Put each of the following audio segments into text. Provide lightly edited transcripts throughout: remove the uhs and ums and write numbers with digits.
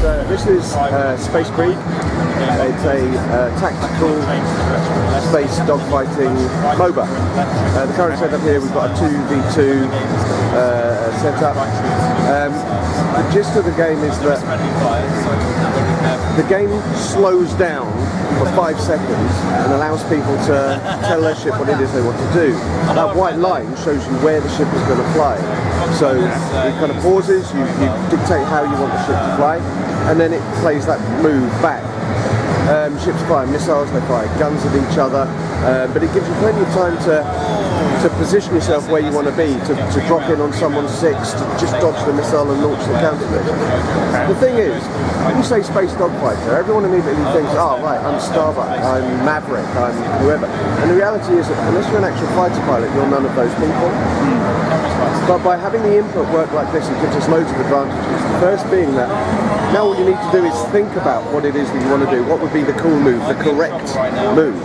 This is Space Krieg. It's a tactical space dogfighting MOBA. The current setup here, we've got a 2v2 setup. The gist of the game is that the game slows down for 5 seconds and allows people to tell their ship what it is they want to do. That white line shows you where the ship is going to fly. So it kind of pauses, you dictate how you want the ship to fly, and then it plays that move back. Ships fire missiles, they fire guns at each other, but it gives you plenty of time to position yourself where you want to be, to drop in on someone's six, to just dodge the missile and launch the counter-mission. The thing is, when you say space dogfighter, everyone immediately thinks, oh right, I'm Starbuck, I'm Maverick, I'm whoever. And the reality is that unless you're an actual fighter pilot, you're none of those people. But by having the input work like this, it gives us loads of advantages. The first being that now all you need to do is think about what it is that you want to do. What would be the cool move, the correct move?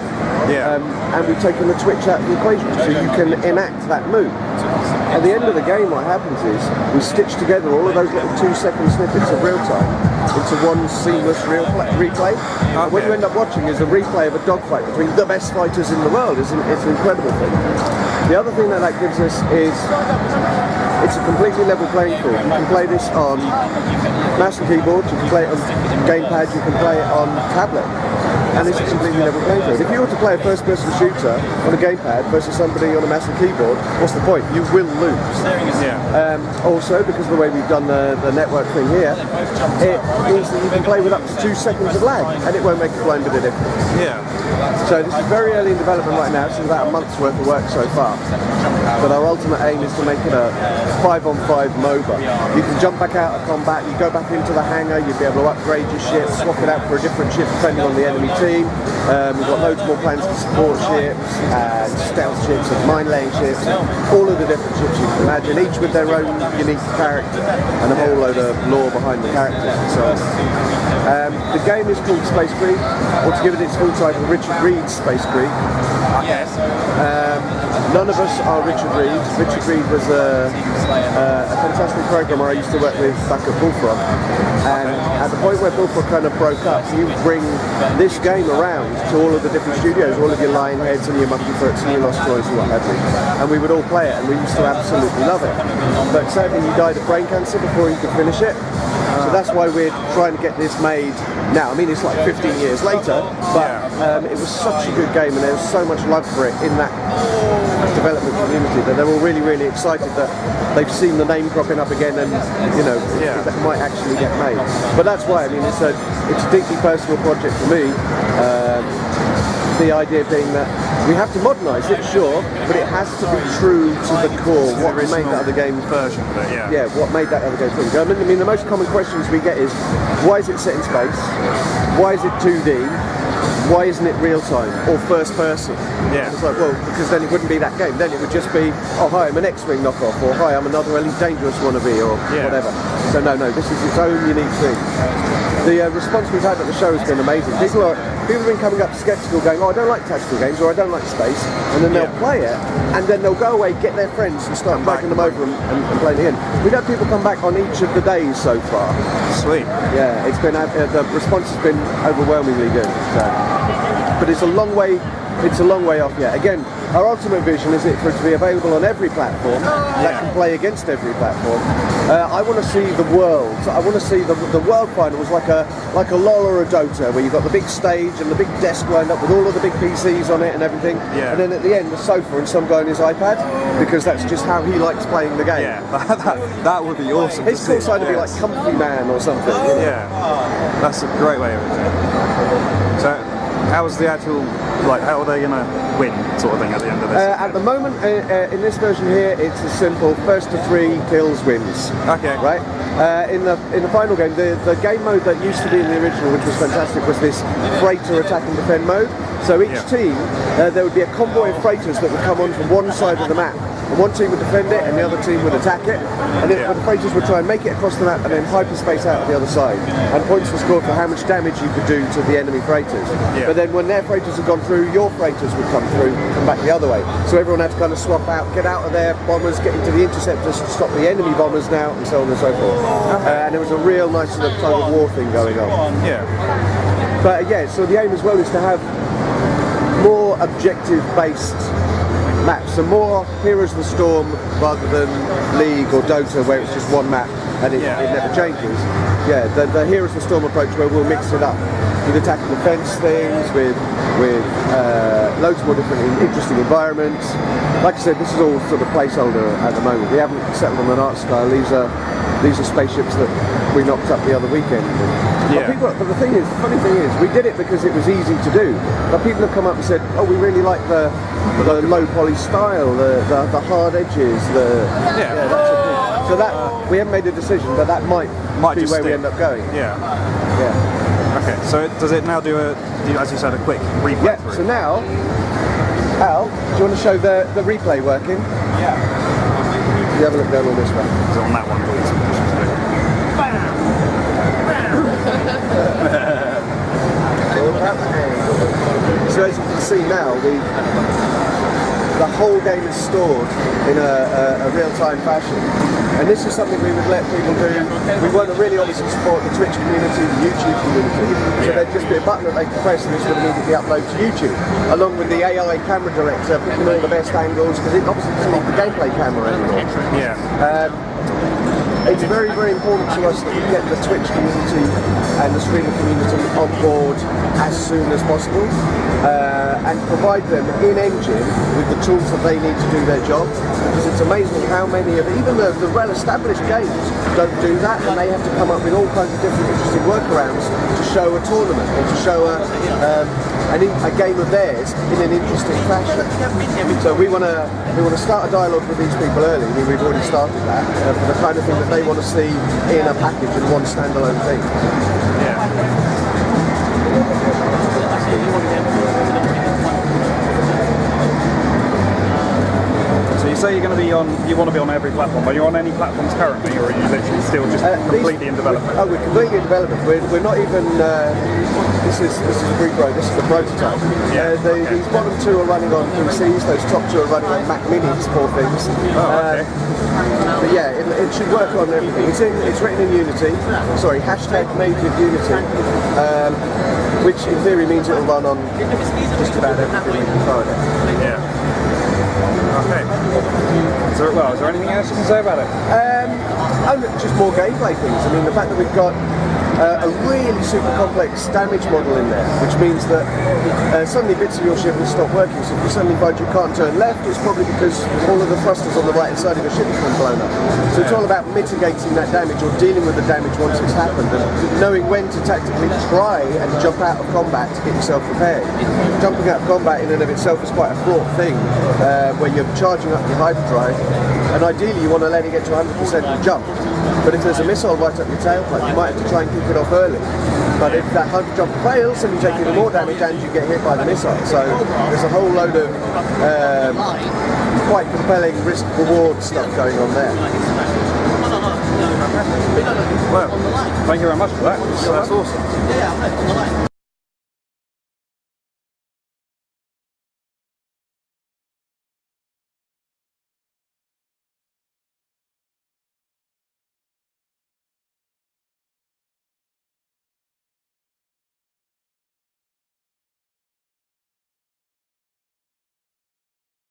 Yeah. And we've taken the twitch out of the equation, so you can enact that move. At the end of the game, what happens is we stitch together all of those little 2-second snippets of real time into one seamless replay. And what you end up watching is a replay of a dogfight between the best fighters in the world. It's an incredible thing. The other thing that gives us is it's a completely level playing field. You can play this on mouse and keyboard, you can play it on gamepad, you can play it on tablet. And it's a completely level playing field. If you were to play a first-person shooter on a gamepad versus somebody on a mouse and keyboard, what's the point? You will lose. Yeah. Also, because of the way we've done the network thing here, it means that you can play with up to 2 seconds of lag, and it won't make a blind bit of difference. Yeah. So this is very early in development right now. It's about a month's worth of work so far. But our ultimate aim is to make it a 5-on-5 MOBA. You can jump back out of combat, you go back into the hangar, you'll be able to upgrade your ship, swap it out for a different ship depending on the enemy team. We've got loads more plans for support ships, and stealth ships, and mine-laying ships, all of the different ships you can imagine, each with their own unique character and a whole load of lore behind the characters and so on. The game is called Space Krieg, or to give it its full title, Richard Reed's Space Krieg. Yes. None of us are Richard Reed. Richard Reed was a fantastic programmer I used to work with back at Bullfrog, and at the point where Bullfrog kind of broke up, you bring this game around to all of the different studios, all of your Lionheads and your Monkey Foots and your Lost Toys and what have you, and we would all play it, and we used to absolutely love it. But sadly he died of brain cancer before he could finish it, so that's why we're trying to get this made now. I mean, it's like 15 years later, but it was such a good game and there was so much love for it in that development community that they're all really, really excited that they've seen the name cropping up again, and you know, that might actually get made. But that's why, I mean, it's a deeply personal project for me. The idea being that we have to modernise it, sure, but it has to be true to the core. What made that other game version of it, yeah, what made that other game I mean, the most common questions we get is, why is it set in space? Why is it 2D? Why isn't it real time or first person? Yeah. It's like, well, because then it wouldn't be that game. Then it would just be, oh hi, I'm an X-Wing knockoff, or hi, I'm another Elite Dangerous wannabe, or whatever. So no, this is its own unique thing. The response we've had at the show has been amazing. People have been coming up sceptical, going, oh, I don't like tactical games, or I don't like space, and then they'll play it, and then they'll go away, get their friends, and start backing them over and playing it in. We've had people come back on each of the days so far. Sweet. Yeah, it's been the response has been overwhelmingly good. So. But it's a long way off yet. Again, our ultimate vision is for it to be available on every platform that can play against every platform. I want to see the world. I want to see the world finals like a LoL or a Dota, where you've got the big stage and the big desk lined up with all of the big PCs on it and everything. Yeah. And then at the end, the sofa and some guy on his iPad, because that's just how he likes playing the game. Yeah, that would be awesome. His cool side would be like Comfy Man or something. You know? Yeah, that's a great way of it. So, how's the actual, like, how are they going to win sort of thing at the end of this? At the moment, in this version here, it's a simple first to 3 kills wins. Okay. Right? In the final game, the game mode that used to be in the original, which was fantastic, was this freighter attack and defend mode. So each team, there would be a convoy of freighters that would come on from one side of the map, and one team would defend it and the other team would attack it, and the freighters would try and make it across the map and then hyperspace out the other side, and points were scored for how much damage you could do to the enemy freighters. But then when their freighters had gone through, your freighters would come through and back the other way, so everyone had to kind of swap out, get out of their bombers, get into the interceptors to stop the enemy bombers now, and so on and so forth. And there was a real nice sort of tug of war thing going on. But yeah, so the aim as well is to have more objective-based maps, so more Heroes of the Storm rather than League or Dota, where it's just one map and it never changes. Yeah, the Heroes of the Storm approach, where we'll mix it up with attack and defense things, with loads more different interesting environments. Like I said, this is all sort of placeholder at the moment. We haven't settled on an art style. These are spaceships that we knocked up the other weekend. But the funny thing is, we did it because it was easy to do. But people have come up and said, "Oh, we really like the low poly style, the hard edges, that's a thing." So that we haven't made a decision, but that might be where we end up going. Okay. So does it now do as you said, a quick replay? Through? So now, Al, do you want to show the replay working? You have a look down on this one. Is it on that one, please? So as you can see now, the whole game is stored in a real-time fashion, and this is something we would let people do. We want to really obviously support the Twitch community, the YouTube community, so there'd just be a button that they could press and this would immediately upload to YouTube, along with the AI camera director picking all the best angles, because it obviously doesn't need the gameplay camera anymore. It's very, very important to us that we get the Twitch community and the streamer community on board as soon as possible, and provide them in-engine with the tools that they need to do their job, because it's amazing how many of even the well-established games don't do that, and they have to come up with all kinds of different interesting workarounds to show a tournament or to show a game of theirs in an interesting fashion. So we want to start a dialogue with these people early. I mean, we've already started that for the kind of thing that they want to see in a package in one standalone thing. So you say you want to be on every platform. Are you on any platforms currently, or are you literally still just completely in development? Oh, we're completely in development. We're not even. This is pre-pro. This is the prototype. These bottom two are running on PCs. Those top two are running on Mac Minis, poor things. But yeah, it should work on everything. It's written in Unity. Sorry, #native Unity, which in theory means it'll run on just about everything we can find it. Okay. So, is there anything else you can say about it? Just more gameplay things. I mean, the fact that we've got a really super complex damage model in there, which means that suddenly bits of your ship will stop working. So if you suddenly find you can't turn left, it's probably because all of the thrusters on the right side of your ship have been blown up. So it's all about mitigating that damage or dealing with the damage once it's happened, and knowing when to tactically try and jump out of combat to get yourself repaired. Jumping out of combat in and of itself is quite a fraught thing, where you're charging up your hyperdrive, and ideally you want to let it get to 100% and jump. But if there's a missile right up your tailpipe, you might have to try and kick it off early. But if that hyper jump fails, then you take even more damage and you get hit by the missile. So there's a whole load of quite compelling risk-reward stuff going on there. Well, thank you very much for that. That's awesome.